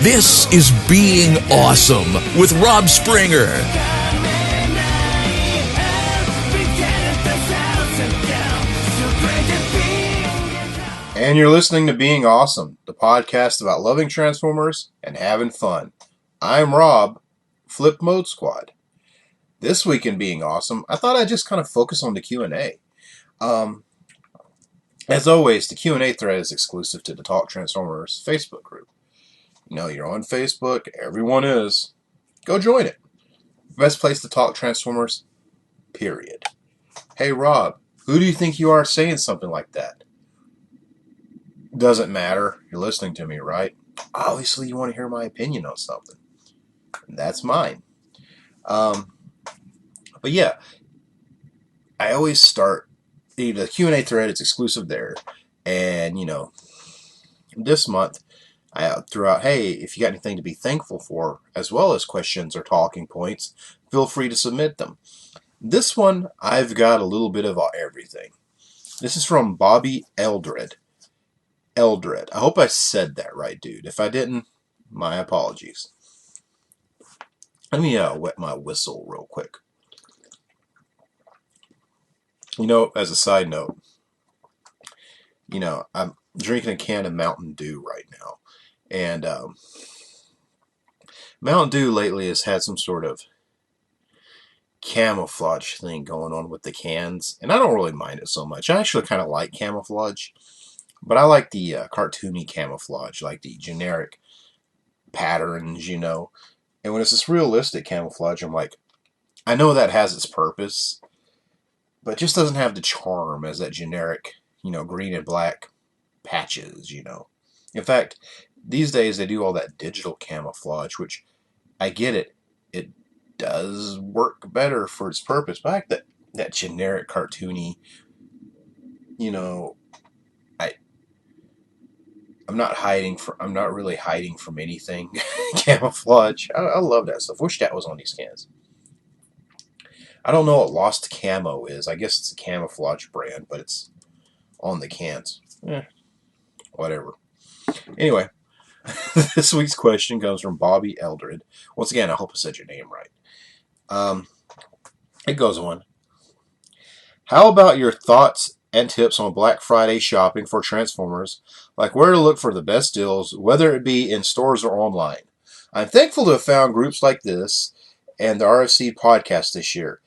This is Being Awesome with Rob Springer. And you're listening to Being Awesome, the podcast about loving Transformers and having fun. I'm Rob, Flip Mode Squad. This week in Being Awesome, I thought I'd just kind of focus on the Q&A. As always, the Q&A thread is exclusive to the Talk Transformers Facebook group. You know, you're on Facebook, everyone is. Go join it. Best place to talk Transformers, period. Hey Rob, who do you think you are saying something like that? Doesn't matter. You're listening to me, right? Obviously, you want to hear my opinion on something. And that's mine. But yeah, I always start, the Q&A thread is exclusive there. And, you know, this month, I threw out, hey, if you got anything to be thankful for, as well as questions or talking points, feel free to submit them. This one, I've got a little bit of everything. This is from Bobby Eldred. I hope I said that right, dude. If I didn't, my apologies. Let me wet my whistle real quick. You know, as a side note, you know, I'm drinking a can of Mountain Dew right now. And Mountain Dew lately has had some sort of camouflage thing going on with the cans. And I don't really mind it so much. I actually kind of like camouflage. But I like the cartoony camouflage, like the generic patterns, you know. And when it's this realistic camouflage, I'm like, I know that has its purpose, but it just doesn't have the charm as that generic, you know, green and black patches, you know. In fact, these days they do all that digital camouflage, which I get it. It does work better for its purpose. But I like that generic cartoony, you know, I'm not really hiding from anything. Camouflage. I love that stuff. Wish that was on these cans. I don't know what Lost Camo is. I guess it's a camouflage brand, but it's on the cans. Whatever. Anyway, this week's question comes from Bobby Eldred. Once again, I hope I said your name right. It goes on. How about your thoughts and tips on Black Friday shopping for Transformers, like where to look for the best deals, whether it be in stores or online? I'm thankful to have found groups like this and the RFC podcast this year.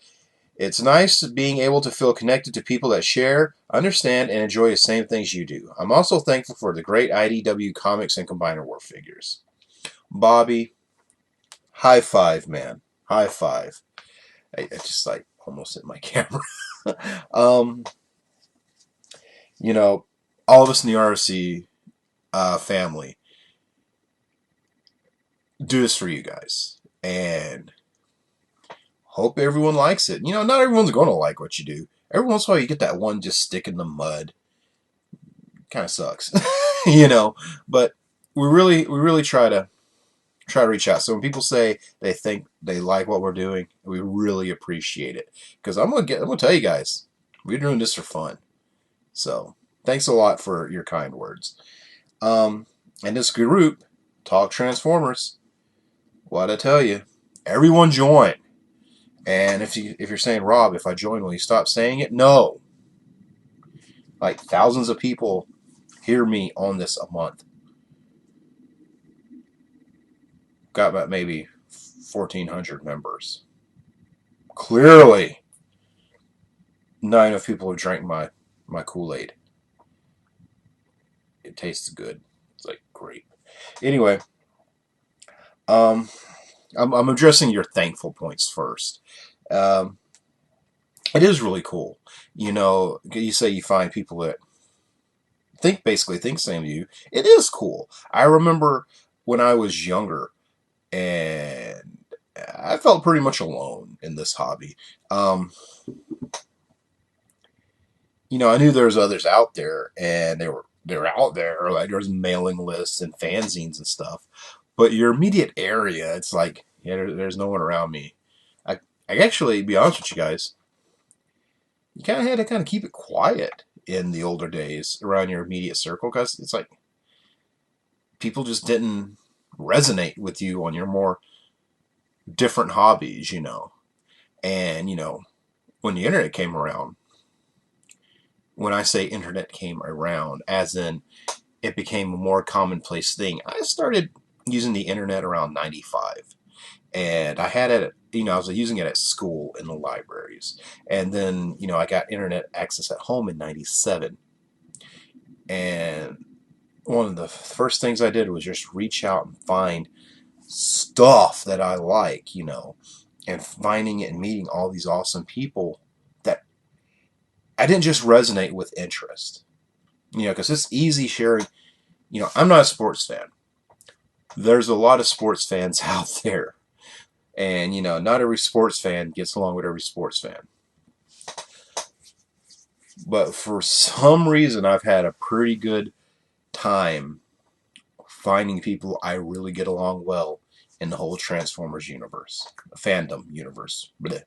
It's nice being able to feel connected to people that share, understand, and enjoy the same things you do. I'm also thankful for the great IDW comics and Combiner War figures. Bobby, high five, man. High five. I just like almost hit my camera. You know, all of us in the RFC family do this for you guys. And hope everyone likes it. You know, not everyone's going to like what you do. Every once in a while you get that one just stick in the mud. Kind of sucks. You know, but we really try to reach out. So when people say they think they like what we're doing, we really appreciate it. Because I'm gonna tell you guys, we're doing this for fun. So thanks a lot for your kind words. And this group, Talk Transformers, what I tell you, everyone join. And if you're saying, Rob, if I join, will you stop saying it? No. Like thousands of people hear me on this a month. Got about maybe 1,400 members. Clearly, not enough people have drank my Kool-Aid. It tastes good. It's like grape. Anyway, I'm addressing your thankful points first. It is really cool. You know, you say you find people that basically think the same as you. It is cool. I remember when I was younger, and I felt pretty much alone in this hobby. You know, I knew there was others out there, and they were out there. Like there's mailing lists and fanzines and stuff. But your immediate area, it's like, yeah, there's no one around me. I actually, be honest with you guys, you kind of had to keep it quiet in the older days around your immediate circle, because it's like people just didn't resonate with you on your more different hobbies, you know. And, you know, when the internet came around, when I say internet came around, as in it became a more commonplace thing, I started using the internet around 95. And I had it, you know, I was using it at school in the libraries. And then, you know, I got internet access at home in 97. And one of the first things I did was just reach out and find stuff that I like, you know, and finding it and meeting all these awesome people that I didn't just resonate with interest, you know, because it's easy sharing. You know, I'm not a sports fan. There's a lot of sports fans out there. And, you know, not every sports fan gets along with every sports fan. But for some reason, I've had a pretty good time finding people I really get along well in the whole Transformers universe, fandom universe. Bleh.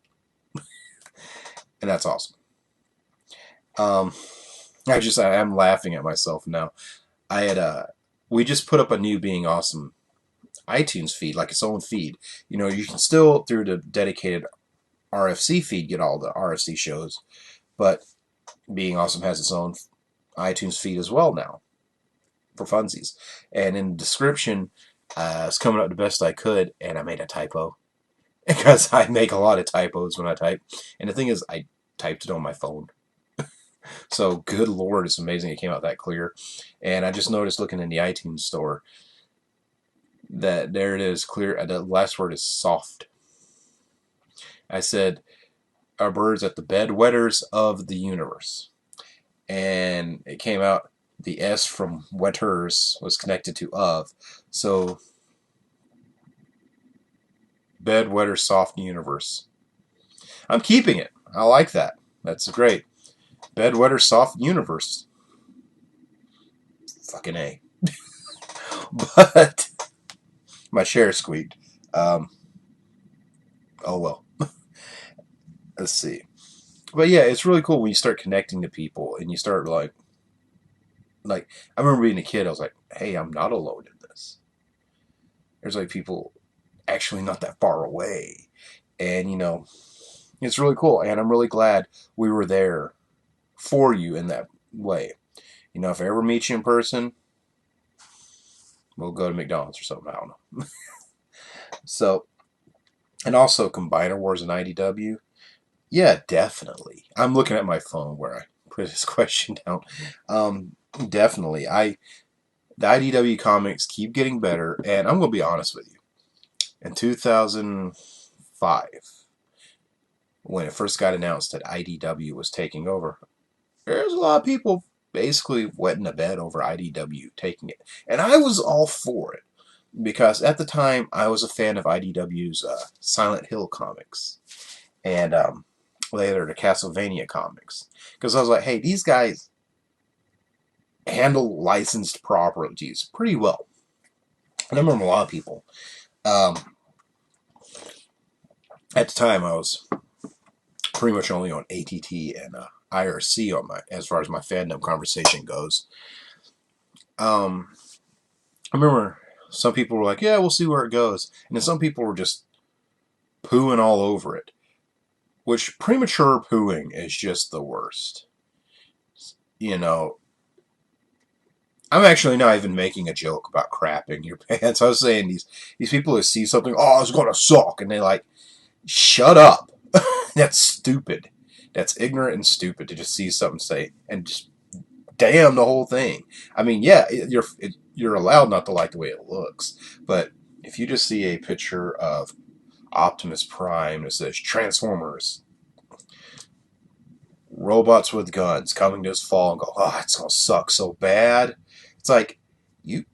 And that's awesome. Um, I'm laughing at myself now. I had we just put up a new Being Awesome iTunes feed, like its own feed. You know, you can still through the dedicated RFC feed get all the RFC shows, but Being Awesome has its own iTunes feed as well now for funsies. And in the description, I was coming up the best I could, and I made a typo because I make a lot of typos when I type. And the thing is, I typed it on my phone. So, good Lord, it's amazing it came out that clear. And I just noticed looking in the iTunes store that there it is, clear. The last word is soft. I said, our birds at the bedwetters of the universe. And it came out, the S from wetters was connected to of. So, bedwetter soft universe. I'm keeping it. I like that. That's great. Bedwetter soft universe. Fucking A. But my chair squeaked. Oh well. Let's see. But yeah, it's really cool when you start connecting to people and you start like I remember being a kid. I was like, hey, I'm not alone in this. There's like people actually not that far away, and you know, it's really cool. And I'm really glad we were there for you in that way. You know, if I ever meet you in person, we'll go to McDonald's or something. I don't know. So, and also Combiner Wars and IDW. Yeah, definitely. I'm looking at my phone where I put this question down. Definitely. The IDW comics keep getting better, and I'm gonna be honest with you. In 2005, when it first got announced that IDW was taking over, there's a lot of people basically wetting the bed over IDW taking it, and I was all for it because at the time I was a fan of IDW's Silent Hill comics and later the Castlevania comics because I was like, hey, these guys handle licensed properties pretty well. And I remember a lot of people. At the time, I was pretty much only on ATT and IRC on my as far as my fandom conversation goes. I remember some people were like, "Yeah, we'll see where it goes," and then some people were just pooing all over it. Which premature pooing is just the worst. You know, I'm actually not even making a joke about crapping your pants. I was saying these people who see something, oh, it's gonna suck, and they like, shut up. That's stupid. That's ignorant and stupid to just see something say and just damn the whole thing. I mean, yeah, you're allowed not to like the way it looks, but if you just see a picture of Optimus Prime that says Transformers, robots with guns coming to this fall and go, oh, it's gonna suck so bad. It's like you,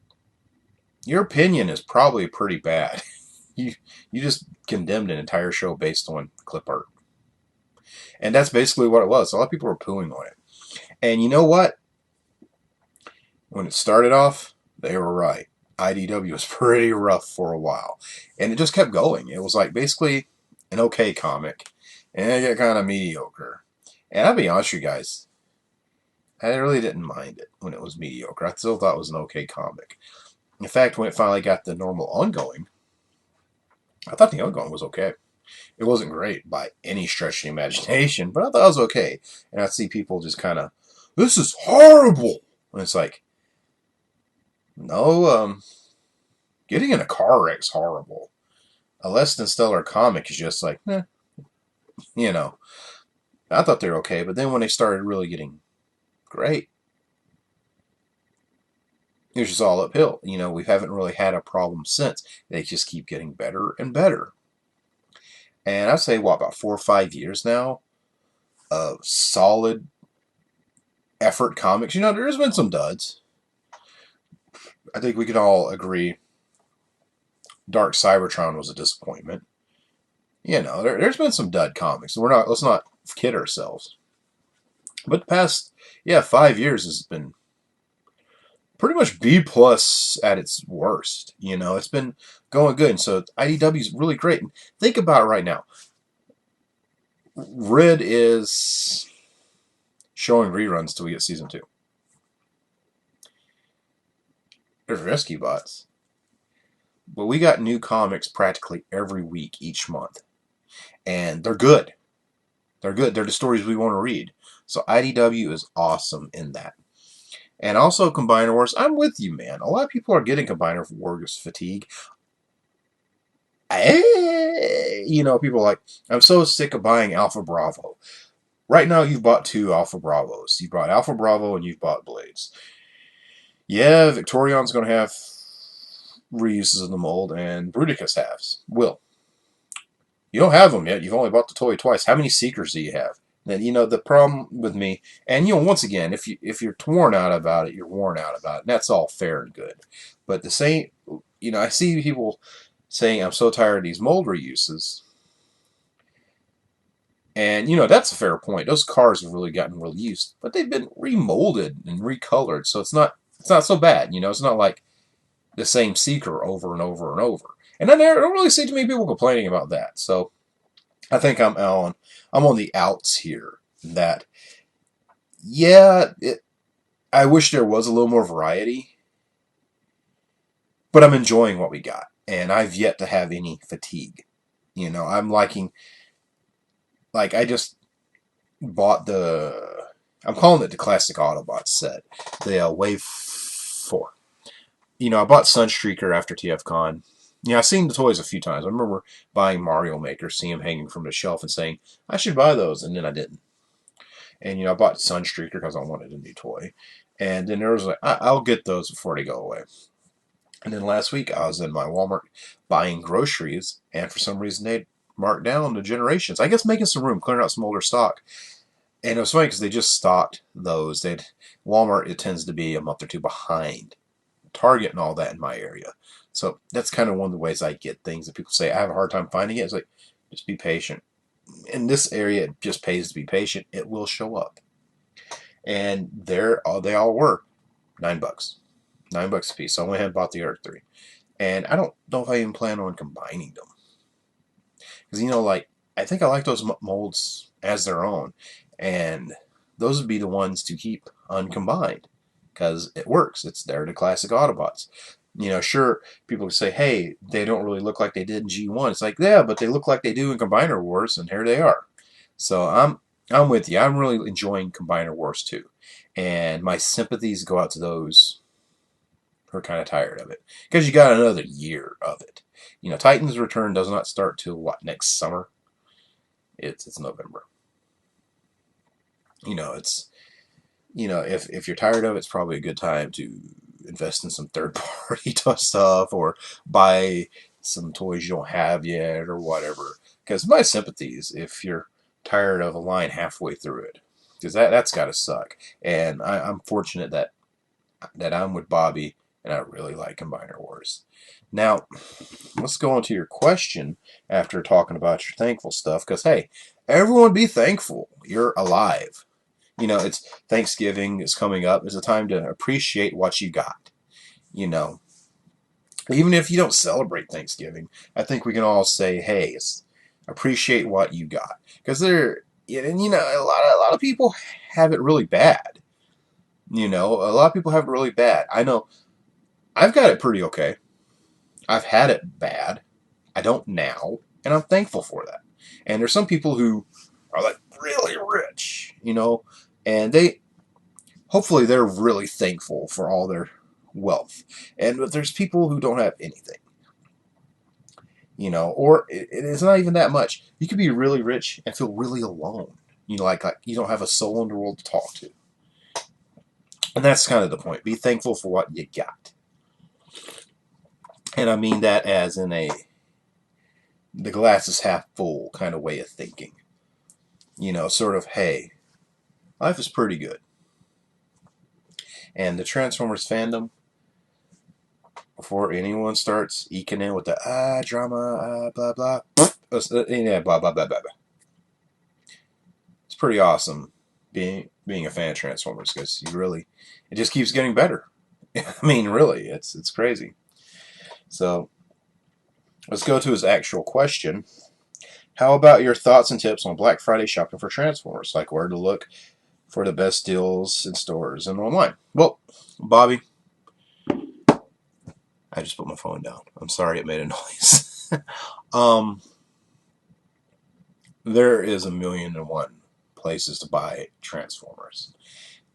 your opinion is probably pretty bad. You just condemned an entire show based on clip art. And that's basically what it was. A lot of people were pooing on it. And you know what? When it started off, they were right. IDW was pretty rough for a while. And it just kept going. It was like basically an okay comic. And it got kind of mediocre. And I'll be honest with you guys, I really didn't mind it when it was mediocre. I still thought it was an okay comic. In fact, when it finally got the normal ongoing, I thought the ongoing was okay. It wasn't great by any stretch of the imagination, but I thought it was okay. And I'd see people just kind of, this is horrible. And it's like, no, getting in a car wreck's horrible. A less than stellar comic is just like, you know. I thought they were okay, but then when they started really getting great, it was just all uphill. We haven't really had a problem since. They just keep getting better and better. And I'd say, about 4 or 5 years now of solid effort comics. There's been some duds. I think we can all agree Dark Cybertron was a disappointment. There's been some dud comics. Let's not kid ourselves. But the past, 5 years has been pretty much B plus at its worst. It's been going good. And so IDW is really great. And think about it right now. Red is showing reruns till we get season 2. There's Rescue Bots. But we got new comics practically every week, each month. And they're good. They're good. They're the stories we want to read. So IDW is awesome in that. And also Combiner Wars. I'm with you, man. A lot of people are getting Combiner Wars fatigue. People are like, I'm so sick of buying Alpha Bravo. Right now, you've bought 2 Alpha Bravos. You've bought Alpha Bravo and you've bought Blades. Yeah, Victorion's going to have reuses of the mold, and Bruticus has. You don't have them yet. You've only bought the toy twice. How many Seekers do you have? Then the problem with me, and once again, if you're worn out about it, you're worn out about it. And that's all fair and good. But the same, I see people saying, I'm so tired of these mold reuses. And, that's a fair point. Those cars have really gotten reused, but they've been remolded and recolored, so it's not so bad. It's not like the same Seeker over and over and over. And I don't really see too many people complaining about that. So I think I'm on the outs here. That, I wish there was a little more variety, but I'm enjoying what we got. And I've yet to have any fatigue. I'm liking, I just bought I'm calling it the Classic Autobots set. The Wave 4. I bought Sunstreaker after TFCon. I've seen the toys a few times. I remember buying Mario Maker, seeing him hanging from the shelf and saying, I should buy those, and then I didn't. And, I bought Sunstreaker because I wanted a new toy. And then there was I'll get those before they go away. And then last week, I was in my Walmart buying groceries, and for some reason, they marked down the Generations. I guess making some room, clearing out some older stock. And it was funny because they just stocked those. Walmart, it tends to be a month or 2 behind Target and all that in my area. So that's kind of one of the ways I get things that people say, I have a hard time finding it. It's like, just be patient. In this area, it just pays to be patient. It will show up. And they all were $9. $9 a piece. So I went ahead and bought the Earth 3. And I don't know if I even plan on combining them. Because, I think I like those molds as their own. And those would be the ones to keep uncombined. Because it works. They're the classic Autobots. Sure, people say, hey, they don't really look like they did in G1. It's like, yeah, but they look like they do in Combiner Wars, and here they are. So I'm with you. I'm really enjoying Combiner Wars too. And my sympathies go out to those who are kind of tired of it. Because you got another year of it. Titan's Return does not start till next summer? It's November. If you're tired of it, it's probably a good time to invest in some third-party stuff or buy some toys you don't have yet or whatever. Because my sympathies if you're tired of a line halfway through it. Because that's got to suck. And I'm fortunate that I'm with Bobby and I really like Combiner Wars. Now, let's go on to your question after talking about your thankful stuff. Because, hey, everyone be thankful you're alive. It's Thanksgiving is coming up. It's a time to appreciate what you got. Even if you don't celebrate Thanksgiving, I think we can all say, hey, appreciate what you got. Because a lot of people have it really bad. A lot of people have it really bad. I know I've got it pretty okay. I've had it bad. I don't now, and I'm thankful for that. And there's some people who are like really rich, and they hopefully they're really thankful for all their wealth. But there's people who don't have anything, or it's not even that much. You could be really rich and feel really alone. Like you don't have a soul in the world to talk to. And that's kind of the point. Be thankful for what you got. And I mean that as in the glass is half full kind of way of thinking. Sort of, hey, life is pretty good. And the Transformers fandom, before anyone starts eking in with the drama, blah blah, yeah, blah blah blah blah blah. It's pretty awesome being a fan of Transformers because it just keeps getting better. I mean, really, it's crazy. So let's go to his actual question. How about your thoughts and tips on Black Friday shopping for Transformers? Like where to look for the best deals in stores and online. Well, Bobby, I just put my phone down. I'm sorry it made a noise. There is 1,000,001 places to buy Transformers.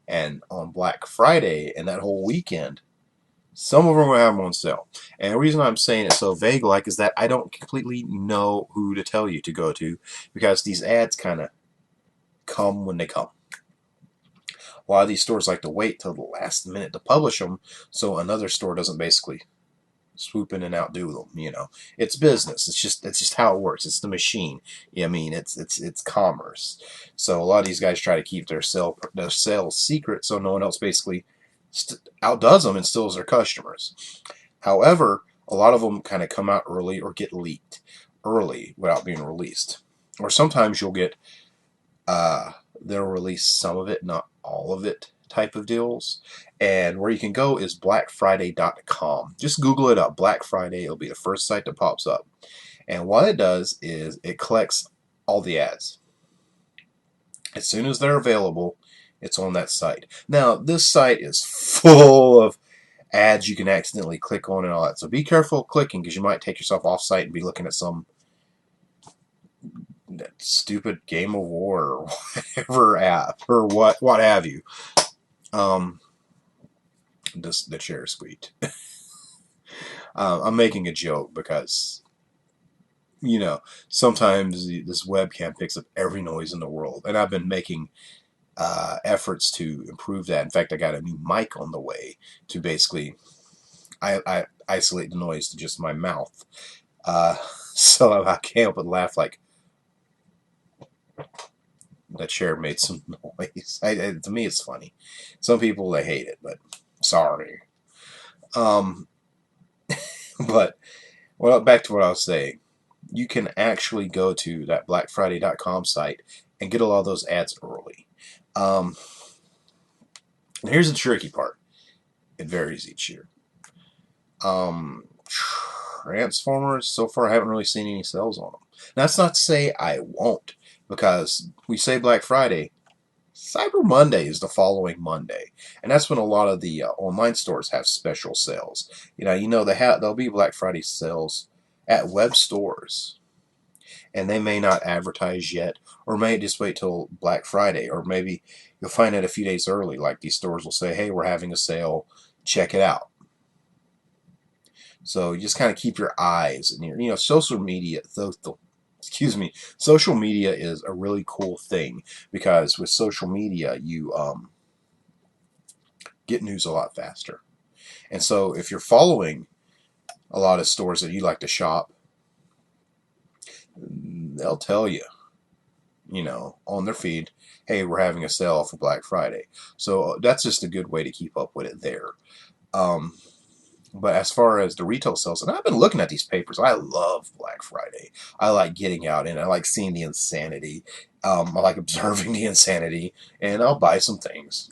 And on Black Friday and that whole weekend, some of them will have them on sale. And the reason I'm saying it so vague like is that I don't completely know who to tell you to go to because these ads kind of come when they come. A lot of these stores like to wait till the last minute to publish them so another store doesn't basically swoop in and outdo them. It's business. It's just how it works. It's the machine. I mean, it's commerce. So a lot of these guys try to keep their sales secret so no one else basically outdoes them and steals their customers. However, a lot of them kind of come out early or get leaked early without being released. Or sometimes you'll get they'll release some of it, not all of it type of deals. And where you can go is blackfriday.com. Just Google it up, Black Friday. It'll be the first site that pops up. And what it does is it collects all the ads. As soon as they're available, it's on that site. Now, this site is full of ads you can accidentally click on and all that. So be careful clicking because you might take yourself off site and be looking at some that stupid Game of War or whatever app or what have you. The chair squeaked. I'm making a joke because sometimes this webcam picks up every noise in the world, and I've been making efforts to improve that. In fact, I got a new mic on the way to basically I isolate the noise to just my mouth, so I can't help but laugh like the chair made some noise. To me, it's funny. Some people they hate it, but sorry. But back to what I was saying. You can actually go to that blackfriday.com site and get a lot of those ads early. Here's the tricky part. It varies each year. Transformers, so far I haven't really seen any sales on them. That's not to say I won't, because we say Black Friday, Cyber Monday is the following Monday, and that's when a lot of the online stores have special sales. There'll be Black Friday sales at web stores, and they may not advertise yet, or may just wait till Black Friday, or maybe you'll find it a few days early. Like these stores will say, "Hey, we're having a sale. Check it out." So you just kind of keep your eyes and social media. Social media is a really cool thing because with social media you get news a lot faster. And so if you're following a lot of stores that you like to shop, they'll tell you, on their feed, hey, we're having a sale for Black Friday. So that's just a good way to keep up with it there. But as far as the retail sales, and I've been looking at these papers, I love Black Friday. I like getting out and I like seeing the insanity. I like observing the insanity, and I'll buy some things,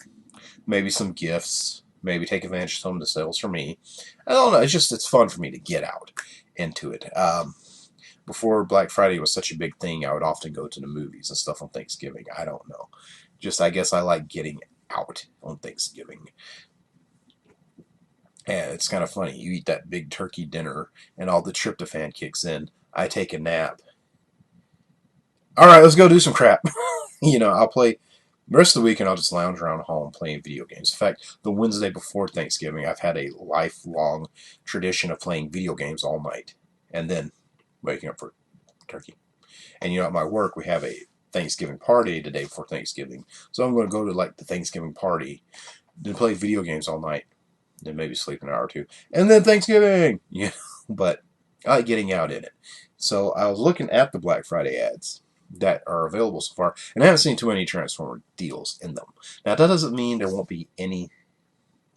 maybe some gifts, maybe take advantage of some of the sales for me. I don't know. It's fun for me to get out into it. Before Black Friday was such a big thing, I would often go to the movies and stuff on Thanksgiving. I don't know. I guess I like getting out on Thanksgiving. And it's kind of funny. You eat that big turkey dinner, and all the tryptophan kicks in. I take a nap. All right, let's go do some crap. I'll play the rest of the weekend. I'll just lounge around home playing video games. In fact, the Wednesday before Thanksgiving, I've had a lifelong tradition of playing video games all night, and then waking up for turkey. And at my work, we have a Thanksgiving party the day before Thanksgiving. So I'm going to go to like the Thanksgiving party, then play video games all night, then maybe sleep an hour or two, and then Thanksgiving. But I like getting out in it. So I was looking at the Black Friday ads that are available so far, and I haven't seen too many Transformer deals in them. Now that doesn't mean there won't be any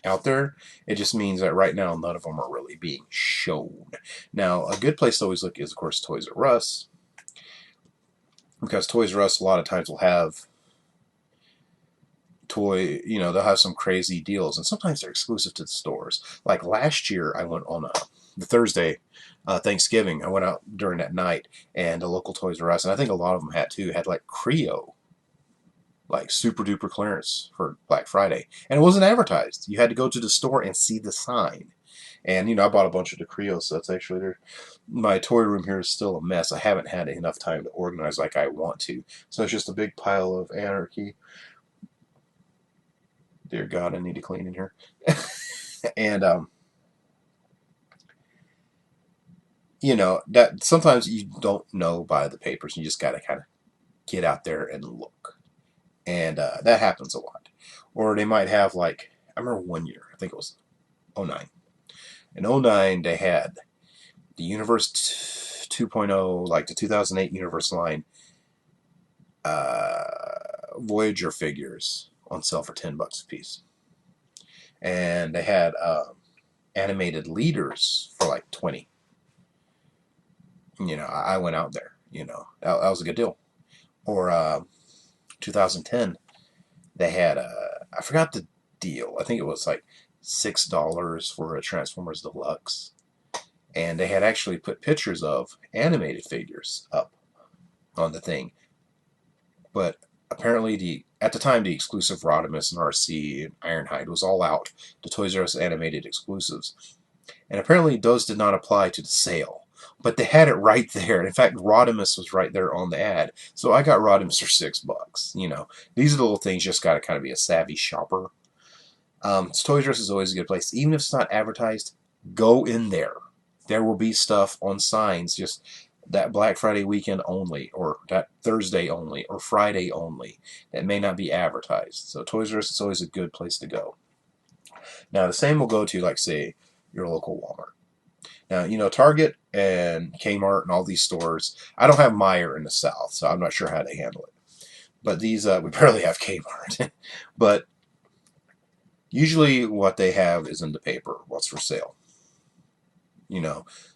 out there. It just means that right now none of them are really being shown. Now a good place to always look is of course Toys R Us, because Toys R Us a lot of times will have they'll have some crazy deals, and sometimes they're exclusive to the stores. Like last year, I went on the Thursday, Thanksgiving. I went out during that night, and the local Toys R Us, and I think a lot of them had like Creo, like super duper clearance for Black Friday, and it wasn't advertised. You had to go to the store and see the sign. And I bought a bunch of the Creo sets. Actually, my toy room here is still a mess. I haven't had enough time to organize like I want to, so it's just a big pile of anarchy. Dear God, I need to clean in here. And that sometimes you don't know by the papers. You just got to kind of get out there and look, and that happens a lot. Or they might have like, I remember one year, I think it was '09. In '09, they had the Universe 2.0, like the 2008 Universe line, Voyager figures on sale for $10 a piece, and they had animated leaders for like 20. I went out there. That was a good deal. Or 2010, they had I forgot the deal. I think it was like $6 for a Transformers Deluxe, and they had actually put pictures of animated figures up on the thing. But apparently, at the time, the exclusive Rodimus and RC and Ironhide was all out, the Toys R Us animated exclusives, and apparently those did not apply to the sale. But they had it right there. In fact, Rodimus was right there on the ad. So I got Rodimus for $6. These are the little things you just got to kind of be a savvy shopper. Toys R Us is always a good place. Even if it's not advertised, go in there. There will be stuff on signs just that Black Friday weekend only, or that Thursday only, or Friday only, that may not be advertised. So Toys R Us is always a good place to go. Now, the same will go to, like, say, your local Walmart. Now, Target and Kmart and all these stores, I don't have Meijer in the South, so I'm not sure how they handle it. But these, we barely have Kmart. But usually what they have is in the paper, what's for sale.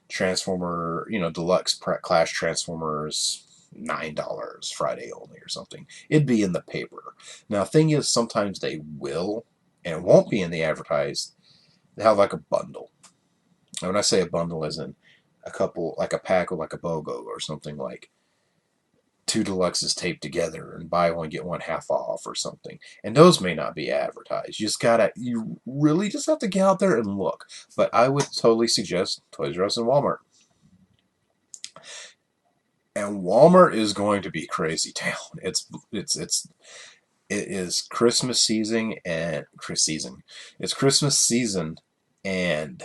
Transformer, Deluxe Clash Transformers, $9, Friday only or something. It'd be in the paper. Now, thing is, sometimes they will, and it won't be in the advertised. They have like a bundle. And when I say a bundle, as in a couple, like a pack of like a BOGO or something, like 2 Deluxes taped together and buy one get one half off or something. And those may not be advertised. You really just have to get out there and look. But I would totally suggest Toys R Us and Walmart. And Walmart is going to be crazy town. It is Christmas season and It's Christmas season, and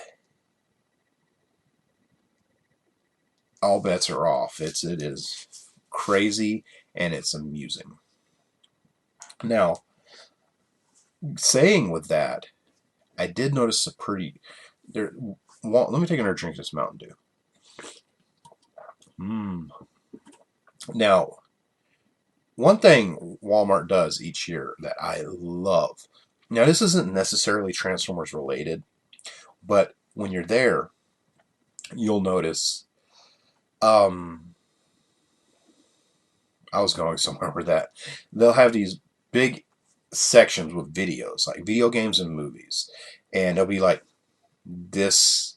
all bets are off. It is crazy, and it's amusing. Now, saying with that, I did notice a pretty there. Let me take another drink of this Mountain Dew. Now, one thing Walmart does each year that I love. Now, this isn't necessarily Transformers related, but when you're there, you'll notice. I was going somewhere with that. They'll have these big sections with videos, like video games and movies, and they'll be like, this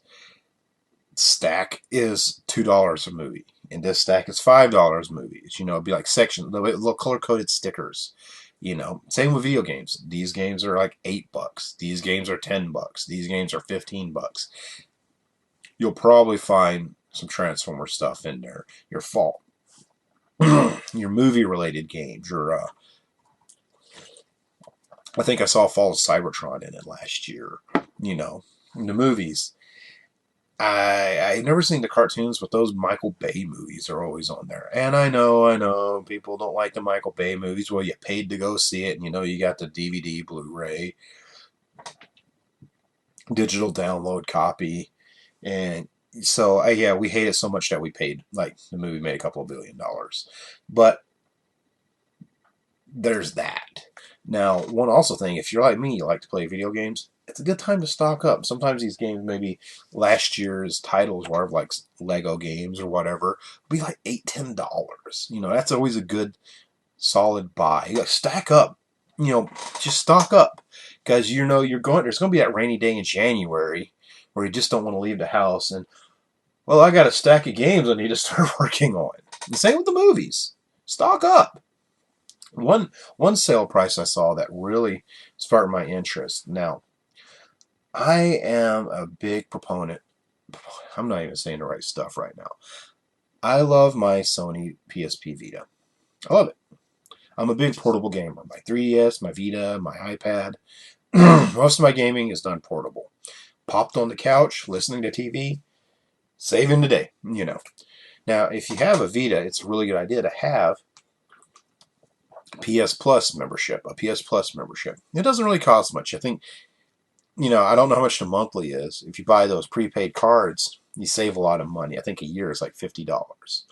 stack is $2 a movie, and this stack is $5 movies. It'll be like sections, little color coded stickers Same with video games. These games are like $8. These games are $10. These games are $15. You'll probably find some Transformer stuff in there. Your fall, your movie-related games. I think I saw Fall of Cybertron in it last year. The movies. I've never seen the cartoons, but those Michael Bay movies are always on there. And I know, people don't like the Michael Bay movies. Well, you paid to go see it, and you got the DVD, Blu-ray, digital download copy, and so yeah, we hate it so much that we paid. Like the movie made a couple of $1 billion, but there's that. Now, one also thing, if you're like me, you like to play video games, it's a good time to stock up. Sometimes these games, maybe last year's titles were like Lego games or whatever, be like $8, $10. That's always a good, solid buy. You gotta stack up. Just stock up, because you're going. There's going to be that rainy day in January where you just don't want to leave the house, and well, I got a stack of games I need to start working on. The same with the movies. Stock up. One sale price I saw that really sparked my interest. Now, I am a big proponent. I'm not even saying the right stuff right now. I love my Sony PSP Vita. I love it. I'm a big portable gamer. My 3DS, my Vita, my iPad. Most of my gaming is done portable. Popped on the couch, listening to TV, saving the day. Now, if you have a Vita, it's a really good idea to have PS Plus membership, a PS Plus membership. It doesn't really cost much. I think, I don't know how much the monthly is. If you buy those prepaid cards, you save a lot of money. I think a year is like $50.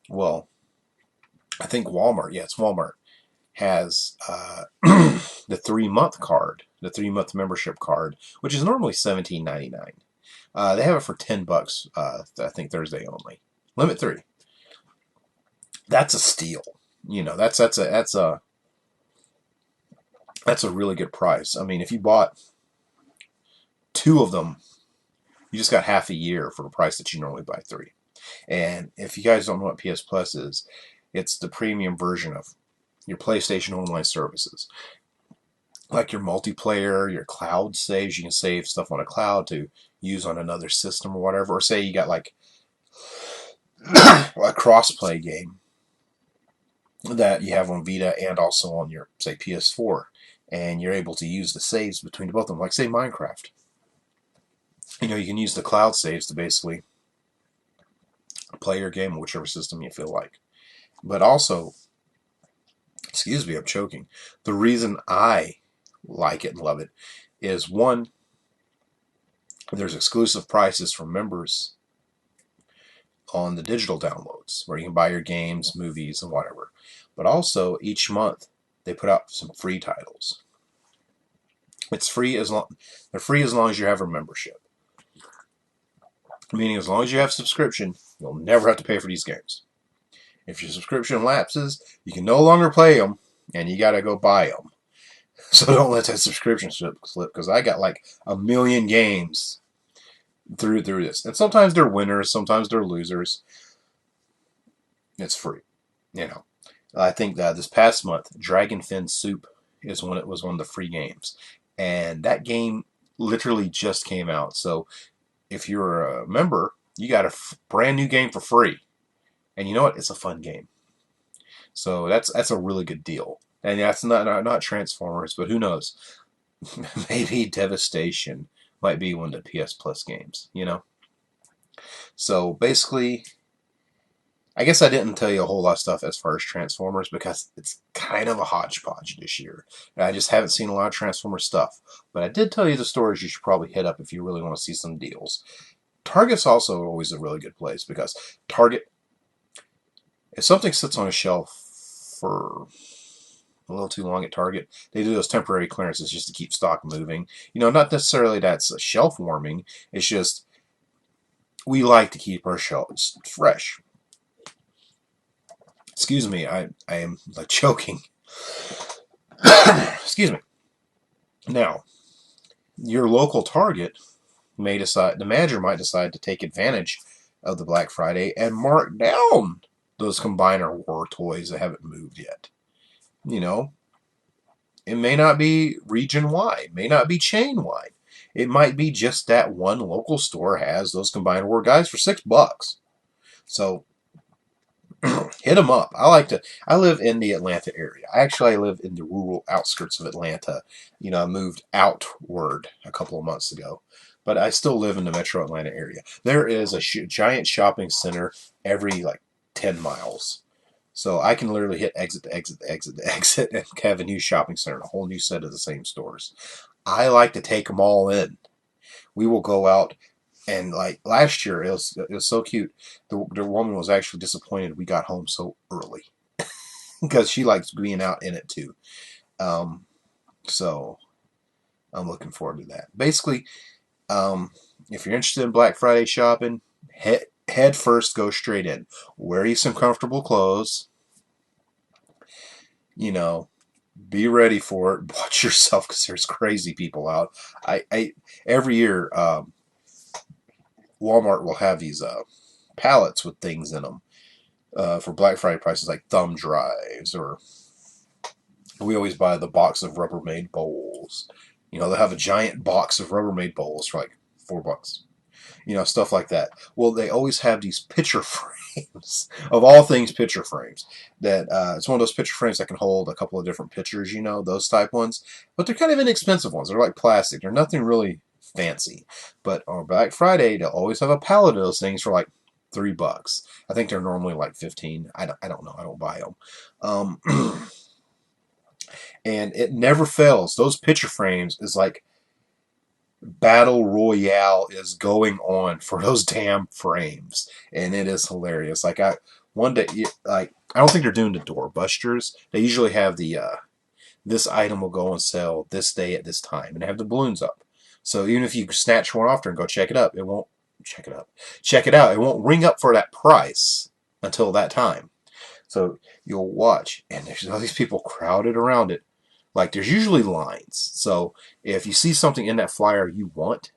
Well, I think Walmart, it's Walmart, has the 3-month card, the 3-month membership card, which is normally $17.99. They have it for $10, I think Thursday only. Limit 3. That's a steal. That's a really good price. I mean, if you bought 2 of them, you just got half a year for the price that you normally buy 3. And if you guys don't know what PS Plus is, it's the premium version of your PlayStation Online services. Like your multiplayer, your cloud saves. You can save stuff on a cloud to use on another system or whatever. Or say you got like a cross-play game that you have on Vita and also on your, say, PS4. And you're able to use the saves between both of them. Like, say, Minecraft. You can use the cloud saves to basically play your game on whichever system you feel like. But also, excuse me, I'm choking. The reason I like it and love it is, one, there's exclusive prices for members on the digital downloads where you can buy your games, movies, and whatever. But also, each month, they put out some free titles. It's free they're free as long as you have a membership. Meaning, as long as you have a subscription, you'll never have to pay for these games. If your subscription lapses, you can no longer play them, and you got to go buy them. So don't let that subscription slip, because I got like 1 million games through this. And sometimes they're winners, sometimes they're losers. It's free. I think that this past month, Dragon Fin Soup was one of the free games. And that game literally just came out. So if you're a member, you got a brand new game for free. And you know what? It's a fun game. So that's a really good deal. And that's not Transformers, but who knows? Maybe Devastation might be one of the PS Plus games, So basically, I guess I didn't tell you a whole lot of stuff as far as Transformers because it's kind of a hodgepodge this year. And I just haven't seen a lot of Transformers stuff. But I did tell you the stores you should probably hit up if you really want to see some deals. Target's also always a really good place because Target, if something sits on a shelf for a little too long at Target, they do those temporary clearances just to keep stock moving. Not necessarily that's a shelf warming. It's just we like to keep our shelves fresh. Excuse me, I am like choking. Excuse me. Now, your local Target may decide, the manager might decide to take advantage of the Black Friday and mark down those Combiner War toys that haven't moved yet. It may not be region wide, may not be chain wide. It might be just that one local store has those combined award guides for $6. So hit them up. I live in the Atlanta area. I live in the rural outskirts of Atlanta. I moved outward a couple of months ago, but I still live in the metro Atlanta area. There is a giant shopping center every like 10 miles. So I can literally hit exit to exit to exit to exit and have a new shopping center, a whole new set of the same stores. I like to take them all in. We will go out. And like last year, it was so cute. The woman was actually disappointed we got home so early because she likes being out in it too. So I'm looking forward to that. Basically, if you're interested in Black Friday shopping, head first, go straight in. Wear you some comfortable clothes. Be ready for it. Watch yourself because there's crazy people out. I every year. Walmart will have these pallets with things in them for Black Friday prices, like thumb drives, or we always buy the box of Rubbermaid bowls. They'll have a giant box of Rubbermaid bowls for like $4. Stuff like that. Well, they always have these picture frames, of all things picture frames, that it's one of those picture frames that can hold a couple of different pictures, those type ones. But they're kind of inexpensive ones. They're like plastic. They're nothing really fancy. But on Black Friday, they'll always have a pallet of those things for like $3. I think they're normally like 15. I don't know. I don't buy them. And it never fails. Those picture frames is like battle royale is going on for those damn frames, and it is hilarious. Like one day, like I don't think they're doing the doorbusters. They usually have the this item will go on sale this day at this time, and they have the balloons up. So even if you snatch one off there and go check it out, it won't It won't ring up for that price until that time. So you'll watch, and there's all these people crowded around it. Like there's usually lines. So if you see something in that flyer you want,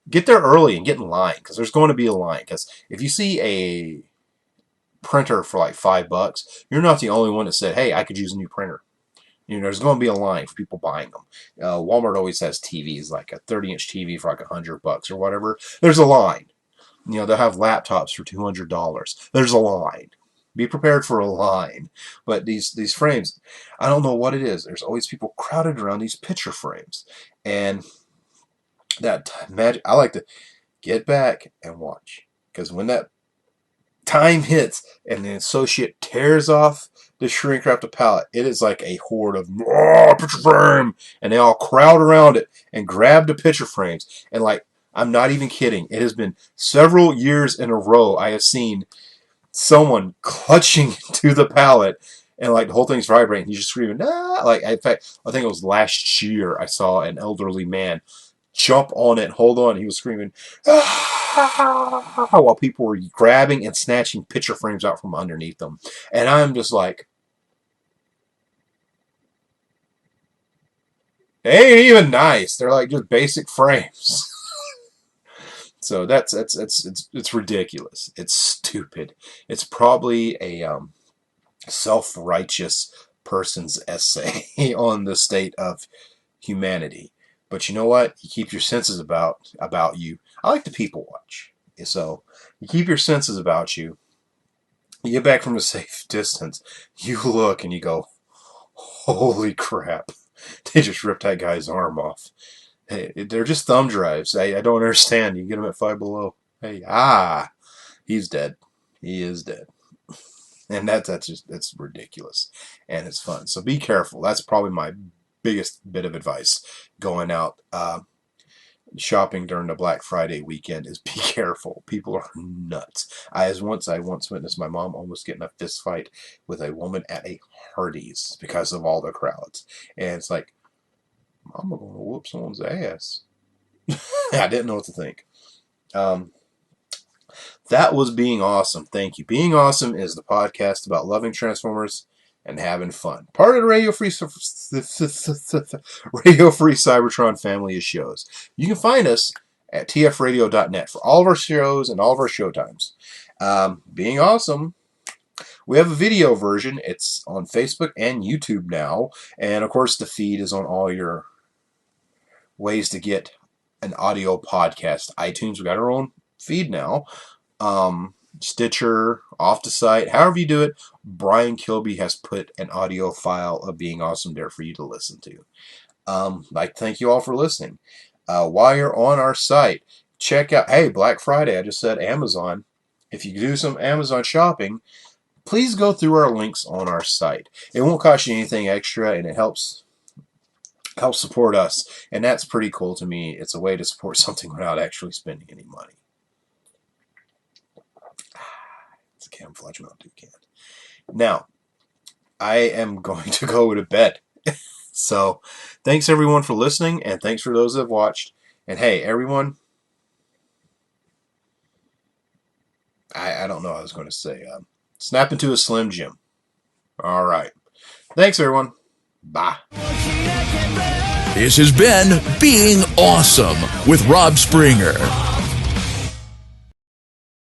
get there early and get in line, because there's going to be a line. Because if you see a printer for like $5, you're not the only one that said, "Hey, I could use a new printer." There's going to be a line for people buying them. Walmart always has TVs, like a 30-inch TV for like $100 or whatever. There's a line. They'll have laptops for $200. There's a line. Be prepared for a line. But these frames, I don't know what it is. There's always people crowded around these picture frames. And that magic, I like to get back and watch. Because when that time hits and the associate tears off the shrink wrap the pallet, it is like a horde of picture frame, and they all crowd around it and grab the picture frames. And like, I'm not even kidding, it has been several years in a row I have seen someone clutching to the pallet, and like the whole thing's vibrating. He's just screaming, "Ah!" Like, in fact, I think it was last year I saw an elderly man jump on it, hold on. He was screaming, "Ah!" while people were grabbing and snatching picture frames out from underneath them. And I'm just like, they ain't even nice. They're like just basic frames. So it's ridiculous. It's stupid. It's probably a self-righteous person's essay on the state of humanity. But you know what? You keep your senses about you. I like to people watch. So you keep your senses about you. You get back from a safe distance. You look and you go, "Holy crap. They just ripped that guy's arm off." Hey, they're just thumb drives. I don't understand. You get them at Five Below. Hey, he's dead. He is dead. And that's ridiculous. And it's fun. So be careful. That's probably my biggest bit of advice going out shopping during the Black Friday weekend is be careful. People are nuts. I once witnessed my mom almost getting a fist fight with a woman at a Hardee's because of all the crowds. And it's like, I'm going to whoop someone's ass. I didn't know what to think. That was Being Awesome. Thank you. Being Awesome is the podcast about loving Transformers and having fun. Part of the Radio Free Cybertron family of shows. You can find us at tfradio.net for all of our shows and all of our showtimes. Being Awesome. We have a video version. It's on Facebook and YouTube now. And of course, the feed is on all your ways to get an audio podcast. iTunes, we got our own feed now. Stitcher, off the site, however you do it, Brian Kilby has put an audio file of Being Awesome there for you to listen to. I'd like to thank you all for listening. While you're on our site, check out, hey, Black Friday, I just said Amazon. If you do some Amazon shopping, please go through our links on our site. It won't cost you anything extra, and it helps support us, and that's pretty cool to me. It's a way to support something without actually spending any money. It's a camouflage Mountain Dew can. Now, I am going to go to bed. So, thanks everyone for listening, and thanks for those that have watched. And hey, everyone, I don't know what I was going to say. Snap into a Slim Jim. All right. Thanks, everyone. Bye. This has been Being Awesome with Rob Springer.